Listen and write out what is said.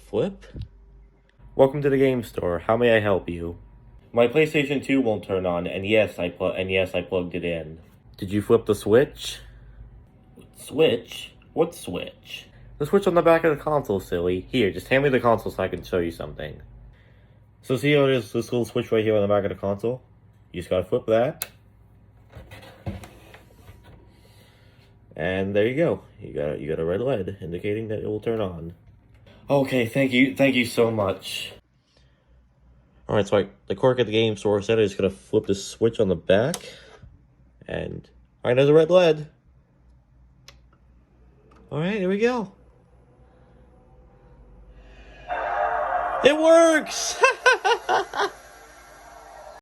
Flip? Welcome to the game store. How may I help you? My PlayStation 2 won't turn on, and yes, I plugged it in. Did you flip the switch? Switch? What switch? The switch on the back of the console, silly. Here, just hand me the console so I can show you something. So see how there's this little switch right here on the back of the console? You just gotta flip that. And there you go. You got a red LED indicating that it will turn on. Okay, thank you so much. Alright, so the clerk at the game store said I just gotta flip the switch on the back. And alright, there's a red LED. Alright, here we go. It works!